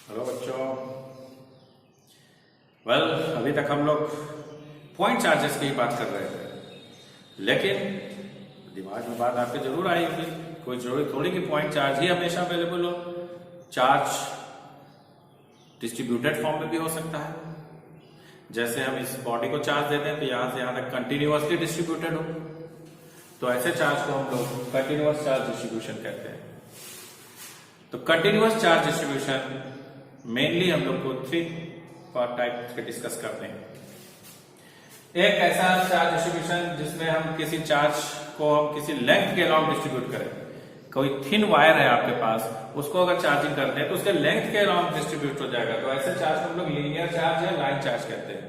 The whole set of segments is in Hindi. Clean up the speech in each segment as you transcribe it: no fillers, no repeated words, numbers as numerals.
हेलो बच्चों। अभी तक हम लोग पॉइंट चार्जेस की बात कर रहे थे, लेकिन दिमाग में बात आपके जरूर आई होगी, कोई जरूरी थोड़ी कि पॉइंट चार्ज ही हमेशा अवेलेबल हो। चार्ज डिस्ट्रीब्यूटेड फॉर्म में भी हो सकता है। जैसे हम इस बॉडी को चार्ज देते हैं तो यहां से यहां तक कंटिन्यूअसली डिस्ट्रीब्यूटेड हो, तो ऐसे चार्ज को हम लोग कंटिन्यूअस चार्ज डिस्ट्रीब्यूशन कहते हैं। तो कंटिन्यूअस चार्ज डिस्ट्रीब्यूशन मेनली हम लोग को 3 टाइप के डिस्कस करते हैं। एक ऐसा चार्ज डिस्ट्रीब्यूशन जिसमें हम किसी चार्ज को हम किसी लेंथ के अलाउंग डिस्ट्रीब्यूट करें। कोई थिन वायर है आपके पास, उसको अगर चार्जिंग करते हैं तो उसके लेंथ के अलाउंग डिस्ट्रीब्यूट हो जाएगा। तो ऐसे चार्ज को हम लोग लीनियर चार्ज या लाइन चार्ज कहते हैं।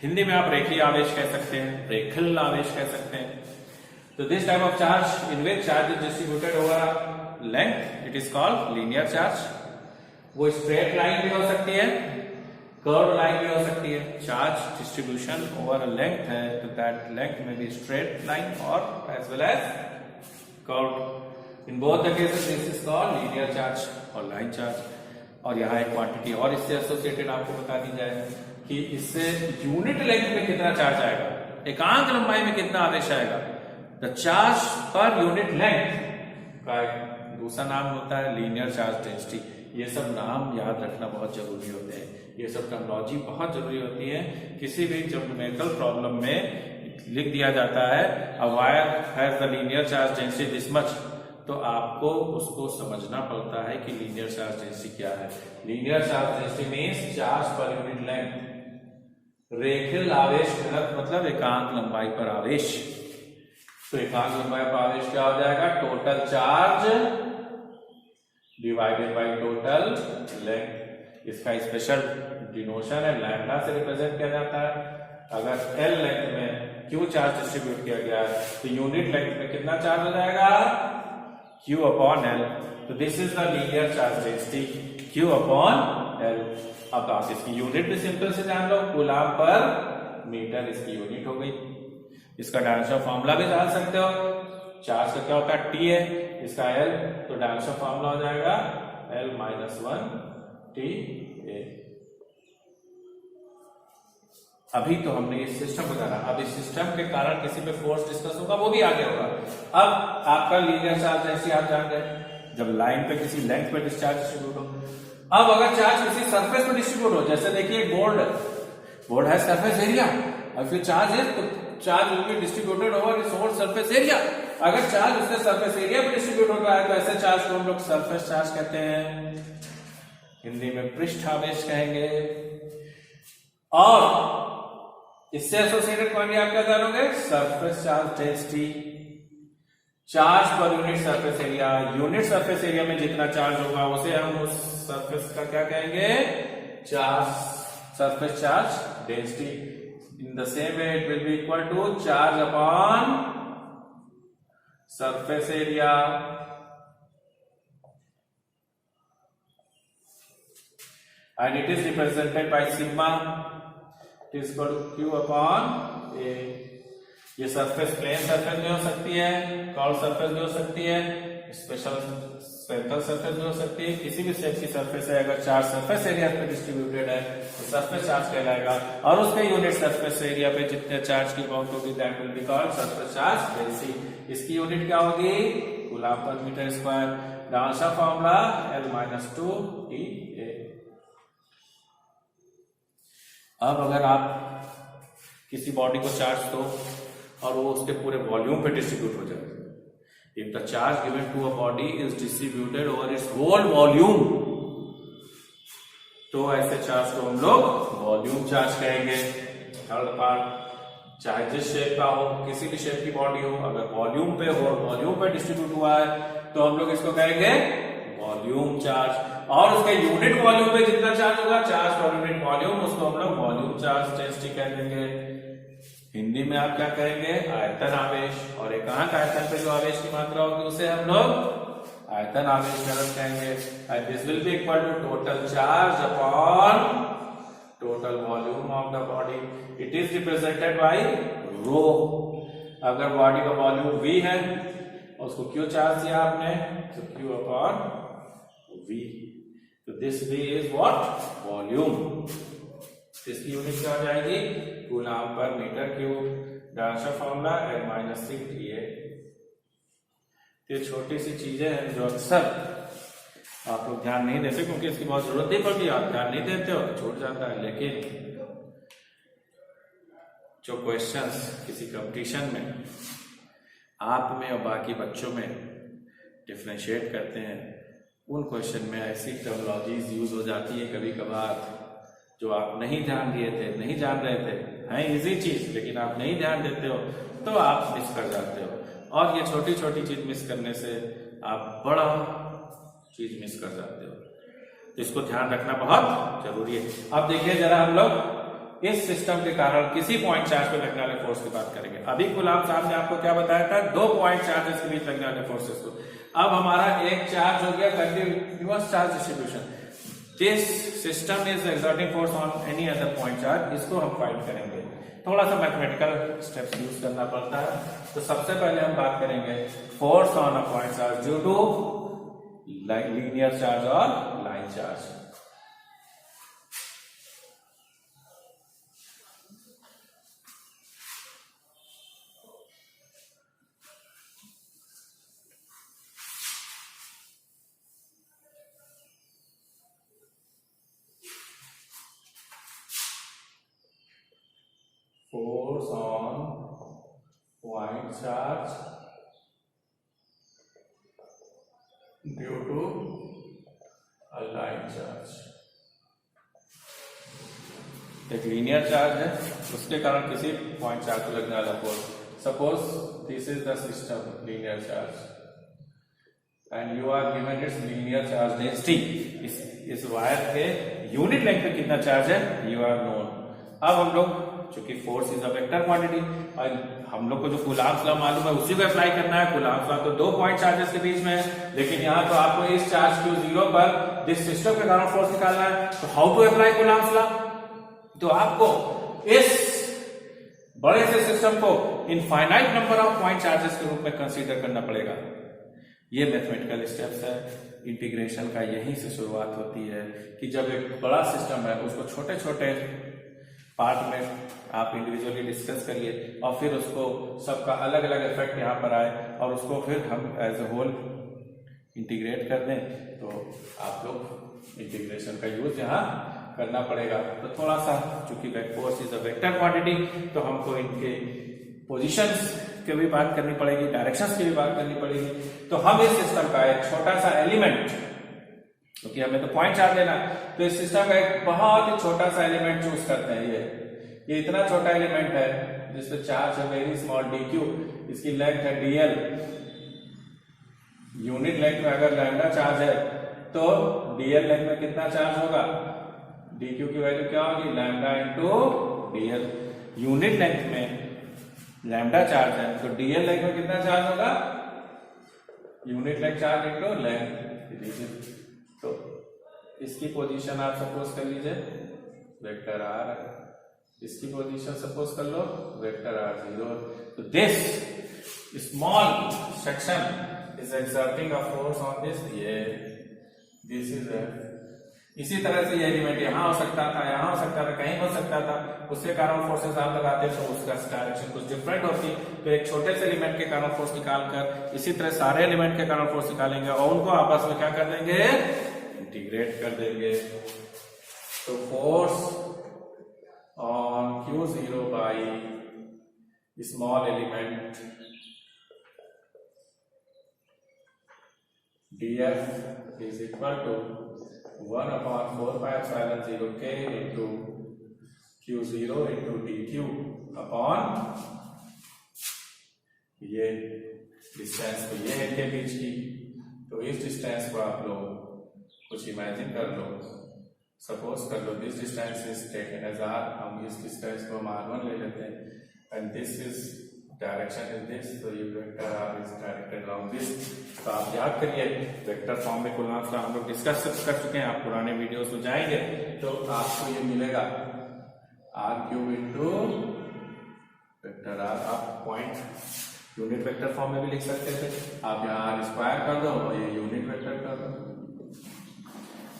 हिंदी में आप रेखीय आवेश कह सकते हैं, रेखल आवेश कह सकते हैं। तो this type of charge in which charge is distributed over length, it is called linear charge. वो स्ट्रेट लाइन भी हो सकती है, कर्व लाइन भी हो सकती है। Charge distribution over a length है तो दैट लेंथ में बी स्ट्रेट लाइन और as well as curve. In both the cases this is called linear charge और लाइन चार्ज। और यहाँ एक क्वांटिटी और इससे एसोसिएटेड आपको बता दी जाए कि इससे यूनिट लेंथ में कितना चार्ज आएगा, एकांक लंबाई में कितना आवेश आएगा। The charge per unit length का दूसरा नाम होता है लीनियर चार्ज डेंसिटी। ये सब नाम याद रखना बहुत जरूरी होते हैं, ये सब टर्मिनोलॉजी बहुत जरूरी होती है। किसी भी जब न्यूमेरिकल प्रॉब्लम में लिख दिया जाता है a wire has the linear charge density this much, तो आपको उसको समझना पड़ता है कि लीनियर चार्ज डेंसिटी क्या है। Linear charge density means charge per unit length. रेखीय आवेश घनत्व मतलब एकांक लंबाई पर आवेश। तो एकांक लंबाई पर आवेश क्या हो जाएगा, total charge divided by total length. इसका स्पेशल डिनोशन है, लैम्डा से रिप्रेजेंट किया जाता है। अगर एल लेंथ में क्यू चार्ज डिस्ट्रीब्यूट किया गया है तो यूनिट लेंथ में कितना चार्ज हो जाएगा, Q अपॉन एल। तो this is the linear charge density Q upon L. अब आप इसकी यूनिट भी सिंपल से जान लो, कूलम पर मीटर इसकी यूनिट हो गई। इसका डायमेंशन फॉर्मूला भी जान सकते हो। चार्ज का क्या होता है, T है, इसका L, तो डायमेंशन फॉर्मूला हो जाएगा L माइनस 1 TA। अभी तो हमने ये सिस्टम बताया, अब इस सिस्टम के कारण किसी पे फोर्स डिस्कस होगा, वो भी आगे होगा। अब आपका लीनियर चार्ज जैसे आप जान गए, जब लाइन पे किसी लेंथ पे डिस्चार्ज डिस्ट्रीब्यूट हो। अब अगर चार्ज किसी सरफेस पे डिस्ट्रीब्यूट हो, जैसे देखिए बोर्ड है सरफेस एरिया, और फिर चार्ज है तो charge will be distributed over its whole surface area. अगर चार्ज उसके सरफेस एरिया पे डिस्ट्रीब्यूट होता है तो ऐसे चार्ज को हम लोग सरफेस चार्ज कहते हैं, हिंदी में पृष्ठ आवेश कहेंगे। और इससे एसोसिएटेड क्वांटिटी आप क्या जानोगे, surface charge density. Charge per unit surface area, unit surface area में जितना चार्ज होगा उसे हम उस सरफेस का क्या कहेंगे, charge, surface charge density. In the same way it will be equal to charge upon surface area and it is represented by sigma, it is equal to Q upon A। ये सरफेस प्लेन सरफेस भी हो सकती है, कर्व सरफेस भी हो सकती है, स्पेशल स्फेरिकल सरफेस भी हो सकती है। किसी भी शेप की सरफेस है, अगर चार्ज सरफेस एरिया पे डिस्ट्रीब्यूटेड है तो सरफेस चार्ज कहलाएगा, और उसके यूनिट सरफेस एरिया पे जितने चार्ज की अमाउंट होगी that will be called surface charge density. इसकी यूनिट क्या होगी, कूलम पर metre square. Dimension formula L minus 2 TA। अब अगर आप किसी बॉडी को चार्ज दो और वो उसके पूरे वॉल्यूम पे डिस्ट्रीब्यूट हो जाए, if the charge given to a body is distributed over its whole volume, तो ऐसे चार्ज को हम लोग वॉल्यूम चार्ज कहेंगे। थर्ड पार्ट, चाहे जिस शेप का हो, किसी भी शेप की बॉडी हो, अगर वॉल्यूम पे हो, वॉल्यूम पे डिस्ट्रीब्यूट हुआ है तो हम लोग इसको कहेंगे वॉल्यूम चार्ज। और उसके यूनिट वॉल्यूम पे जितना चार्ज होगा, चार्ज पर यूनिट वॉल्यूम, उसको हम लोग वॉल्यूम चार्ज डेंसिटी कह देंगे। हिंदी में आप क्या कहेंगे, आयतन आवेश। और एकांक आयतन पे जो आवेश की मात्रा होगी उसे हम लोग आयतन आवेश घनत्व कहेंगे। And this will be equal to total charge upon total volume of the body. It is represented by rho. अगर बॉडी का वॉल्यूम V है और उसको Q चार्ज दिया आपने, तो Q अपॉन V। तो this V is what? Volume. इसकी यूनिट क्या हो जाएगी? कूलम पर metre cube. Direction formula N-3 ये छोटी सी चीजें हैं जो अक्सर आप लोग ध्यान नहीं देते, क्योंकि इसकी बहुत जरूरत नहीं पड़ती, आप ध्यान नहीं देते हो तो छूट जाता है। लेकिन जो क्वेश्चंस किसी कंपटीशन में आप में और बाकी बच्चों में डिफरेंशिएट करते हैं, उन क्वेश्चन में ऐसी टर्मिनोलॉजीज यूज हो जाती है कभी कभार जो आप नहीं ध्यान दिए थे, नहीं जान रहे थे, है इजी चीज, लेकिन आप नहीं ध्यान देते हो तो आप मिस कर जाते हो। और ये छोटी छोटी चीज मिस करने से आप बड़ा चीज मिस कर जाते हो, तो इसको ध्यान रखना बहुत जरूरी है। अब देखिए जरा हम लोग इस सिस्टम के कारण किसी पॉइंट चार्ज पे लगने वाले फोर्स की बात करेंगे। अभी कूलम साहब ने आपको क्या बताया था? 2 पॉइंट चार्जेस के बीच लगने वाले फोर्सेस को। अब हमारा एक चार्ज हो गया continuous charge distribution. This system is exerting force on any other point charge, इसको हम फाइंड करेंगे। थोड़ा सा मैथमेटिकल स्टेप्स यूज करना पड़ता है। तो सबसे पहले हम बात करेंगे force on a point charge due to linear charge और line charge. Force on point charge due to a line charge। एक लीनियर चार्ज है, उसके कारण किसी पॉइंट चार्ज को लगने वाला force. Suppose this is the system linear charge and you are given its linear charge density. इस वायर के यूनिट लेंथ पे कितना चार्ज है यू आर नोन। अब हम लोग चूंकि force is a vector quantity और हम लोग को जो कूलम्स लॉ मालूम है उसी को अप्लाई करना है। कूलम्स लॉ तो 2 पॉइंट चार्जेस के बीच में है, लेकिन यहाँ तो आपको इस चार्ज Q0 पर जिस सिस्टम के कारण फोर्स निकालना है। तो how to apply coulomb's law? तो आपको इस बड़े से सिस्टम को infinite number of point charges के रूप में कंसीडर करना पड़ेगा। ये मैथमेटिकल स्टेप्स है। इंटीग्रेशन का यहीं से शुरुआत होती है कि जब एक बड़ा सिस्टम है उसको छोटे छोटे पार्ट में आप इंडिविजुअली डिस्कस करिए और फिर उसको सबका अलग अलग इफेक्ट यहाँ पर आए और उसको फिर हम एज ए होल इंटीग्रेट कर दें, तो आप लोग इंटीग्रेशन का यूज यहाँ करना पड़ेगा। तो थोड़ा सा चूंकि force is a vector quantity तो हमको इनके पोजीशंस की भी बात करनी पड़ेगी, डायरेक्शंस की भी बात करनी पड़ेगी। तो हम इस सिस्टम का एक छोटा सा एलिमेंट, क्योंकि हमें तो पॉइंट चार्ज लेना, तो इस सिस्टम का एक बहुत ही छोटा सा एलिमेंट चूज करते हैं। ये इतना छोटा एलिमेंट है जिसपे चार्ज है वेरी स्मॉल dq, इसकी लेंथ है dl। यूनिट लेंथ में अगर लैम्डा चार्ज है तो dl लेंथ में कितना चार्ज होगा? dq की वैल्यू क्या होगी? Lambda into dl। Unit length में लैम्डा चार्ज है तो dl लेंथ में कितना चार्ज होगा? Unit length charge into length. तो इसकी पोजीशन आप सपोज कर लीजिए वेक्टर r है, इसकी पोजीशन सपोज कर लो वेक्टर r0। तो this small section is exerting a force on this is इसी तरह से ये एलिमेंट यहाँ हो सकता था, यहाँ हो सकता था, कहीं हो सकता था, उसके कारण फोर्सेस आप लगाते तो उसका डायरेक्शन कुछ डिफरेंट होती। तो एक छोटे से एलिमेंट के कारण फोर्स निकालकर इसी तरह सारे एलिमेंट के कारण फोर्स निकालेंगे और उनको आपस में क्या कर देंगे? इंटीग्रेट कर देंगे। तो force on Q0 by small element dF is equal to 1 upon 4 pi epsilon 0 k into Q0 into dQ upon ये डिस्टेंस तो ये है इनके बीच की। तो इस डिस्टेंस को आप लोग कुछ इमेजिन कर लो, सपोज कर लो this distance is taken as r, हम इस डिस्टेंस को r1 ले लेते हैं and this is direction is this, तो ये vector r is directed around this. तो आप याद करिए वेक्टर फॉर्म में कूलम्स लॉ हम लोग डिस्कस कर चुके हैं, आप पुराने वीडियोस में जाएंगे तो आपको ये मिलेगा r³ इंटू वेक्टर r। आप पॉइंट यूनिट वेक्टर फॉर्म में भी लिख सकते थे, आप यहाँ r² कर दो और ये यूनिट वेक्टर कर दो।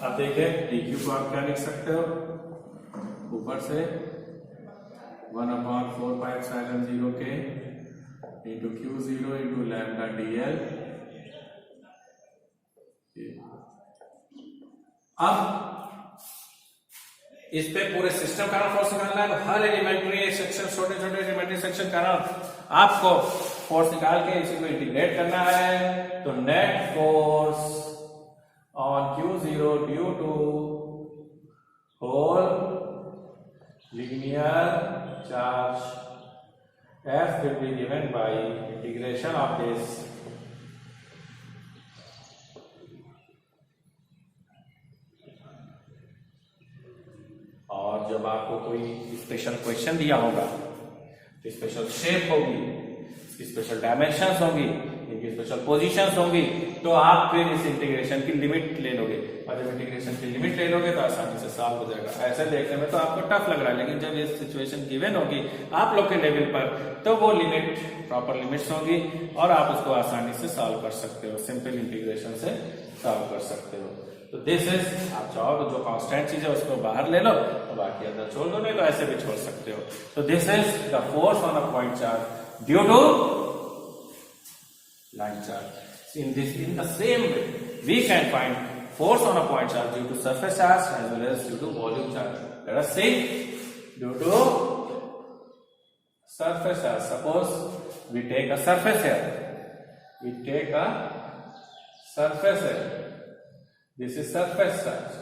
अब देखिए dq को आप क्या लिख सकते हो, ऊपर से 1/4πε0 के into Q0 into lambda dl। अब इस पे पूरे सिस्टम का नाम फोर्स निकालना है, तो हर एलिमेंट्री सेक्शन, छोटे छोटे एलिमेंट्री सेक्शन का नाम आपको फोर्स निकाल के इसी को इंटीग्रेट करना है। तो net force on Q0 due to whole linear charge F will be given by integration of this और जब आपको कोई स्पेशल क्वेश्चन दिया होगा तो स्पेशल शेप होगी, स्पेशल डायमेंशंस होंगी, इनकी स्पेशल पोजीशंस होंगी, तो आप फिर इस इंटीग्रेशन की लिमिट ले लोगे, और जब इंटीग्रेशन की लिमिट ले लोगे तो आसानी से सॉल्व हो जाएगा। ऐसे देखने में तो आपको टफ लग रहा है, लेकिन जब ये सिचुएशन गिवन होगी आप लोग के लेवल पर, तो वो लिमिट प्रॉपर लिमिट्स होंगी और आप उसको आसानी से सॉल्व कर सकते हो, सिंपल इंटीग्रेशन से सॉल्व कर सकते हो। तो दिस इज, आप चाहो तो जो कांस्टेंट चीज है उसको बाहर ले लो और बाकी अंदर छोड़ दो, नहीं तो ऐसे भी छोड़ सकते हो। तो this is the force on a point charge due to line charge. In the same way, we can find force on a point charge due to surface charge as well as due to volume charge. Let us see, due to surface charge. Suppose we take a surface here. We take a surface here. This is surface charge,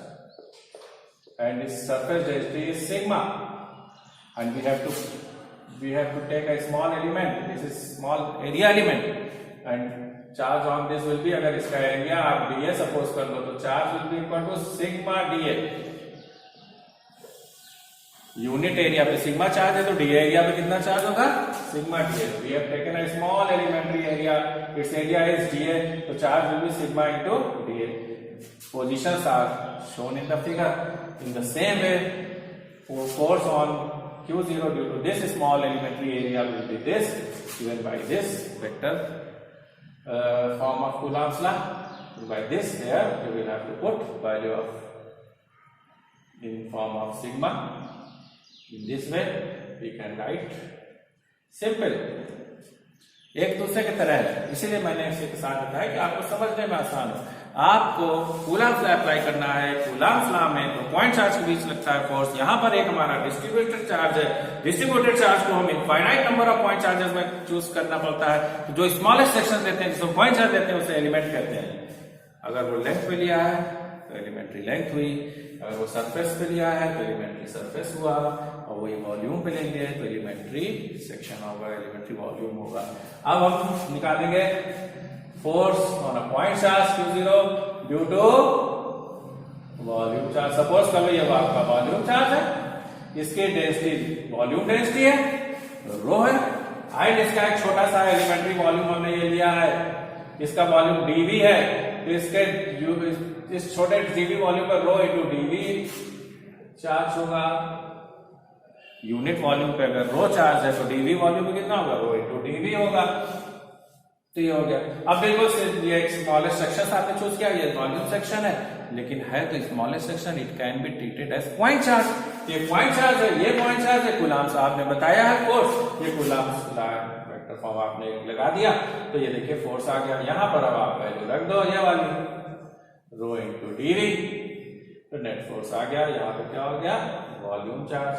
and this surface density is sigma, and we have to take a small element. This is small area element. And charge on this will be, अगर इसका एरिया आप dA सपोज कर लो, तो charge will be equal to sigma dA। Unit area पे सिग्मा चार्ज है, तो dA एरिया पे कितना चार्ज होगा, sigma dA। We have taken a small elementary area, its area is dA, तो charge will be sigma into dA। Positions are shown in the figure. In the same way, force on Q0 due to this small elementary area will be this, given by this vector form of Coulomb's law. By this here you will have to put value of in form of sigma. In this way we can write simple, एक दूसरे की तरह है, इसीलिए मैंने इसी के साथ बताया कि आपको समझने में आसान हो। आपको कूलम्स लॉ अप्लाई करना है। कूलम्स लॉ में तो पॉइंट चार्ज के बीच लगता है फोर्स, यहाँ पर एक हमारा डिस्ट्रीब्यूटेड चार्ज है। डिस्ट्रीब्यूटेड चार्ज को हम infinite number of point charges में चूज करना पड़ता है। तो जो स्मॉलेस्ट सेक्शन देते हैं, जिसको पॉइंट चार्ज देते हैं, उसे एलिमेंट कहते हैं। अगर वो लेंथ पे लिया है तो एलिमेंट्री लेंथ हुई, अगर वो सरफेस पे लिया है तो एलिमेंट्री सरफेस हुआ, और वही वॉल्यूम पे लेंगे तो एलिमेंट्री सेक्शन होगा, एलिमेंट्री वॉल्यूम होगा। अब हम निकालेंगे force on a point charge Q0 due to volume charge. Suppose कर लो ये आपका वॉल्यूम चार्ज है, इसकी डेंसिटी वॉल्यूम डेंसिटी है, रो है। हाइट इसका एक छोटा सा एलिमेंट्री वॉल्यूम हमने ये लिया है, इसका वॉल्यूम dV है, तो इसके इस छोटे dV वॉल्यूम पर रो इंटू dV चार्ज होगा। यूनिट वॉल्यूम पे अगर रो चार्ज है तो dV वॉल्यूम कितना होगा, रो इंटू dV होगा। तो ये हो गया। अब बिल्कुल ये एक स्मॉलेस्ट सेक्शन आपने चूज किया, ये वॉल्यूम सेक्शन है, लेकिन है तो smallest section, it can be treated as point charge. ये पॉइंट चार्ज है, ये पॉइंट चार्ज है। कूलम्स आपने बताया है फोर्स, ये कूलम्स वेक्टर फॉर्म आपने लगा दिया, तो ये देखिए फोर्स आ गया। यहां पर अब आप वैल्यू रख दो, ये वाली रो इंटू dV, तो नेट फोर्स आ गया। यहां पे क्या हो गया, volume charge,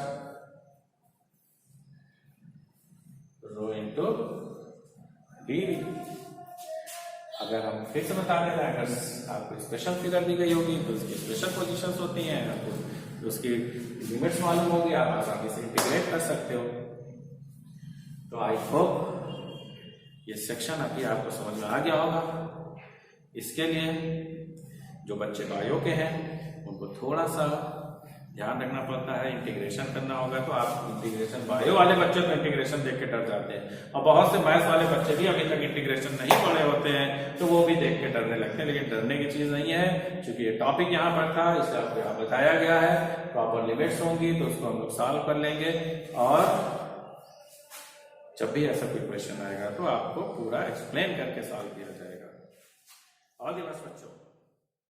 rho into dV। अगर हम फिर से बता दें, अगर आपको स्पेशल फिगर दी गई होगी तो उसकी स्पेशल पोजीशंस होती हैं, आपको उसकी लिमिट्स मालूम होगी, आप आसानी से इंटीग्रेट कर सकते हो। तो आई होप ये सेक्शन अभी आपको समझ में आ गया होगा। इसके लिए जो बच्चे बायो के हैं उनको थोड़ा सा ध्यान रखना पड़ता है, इंटीग्रेशन करना होगा। तो आप इंटीग्रेशन, बायो वाले बच्चे तो इंटीग्रेशन देख के डर जाते हैं, और बहुत से मैथ्स वाले बच्चे भी अभी तक इंटीग्रेशन नहीं पढ़े होते हैं, तो वो भी देख के डरने लगते हैं। लेकिन डरने की चीज नहीं है, क्योंकि ये टॉपिक यहाँ पर था, इसलिए आपको यहाँ बताया गया है। प्रॉपर लिमिट्स होंगी तो उसको हम लोग सॉल्व कर लेंगे, और जब भी ऐसा कोई क्वेश्चन आएगा तो आपको पूरा एक्सप्लेन करके सॉल्व किया जाएगा। ऑल द बेस्ट बच्चों।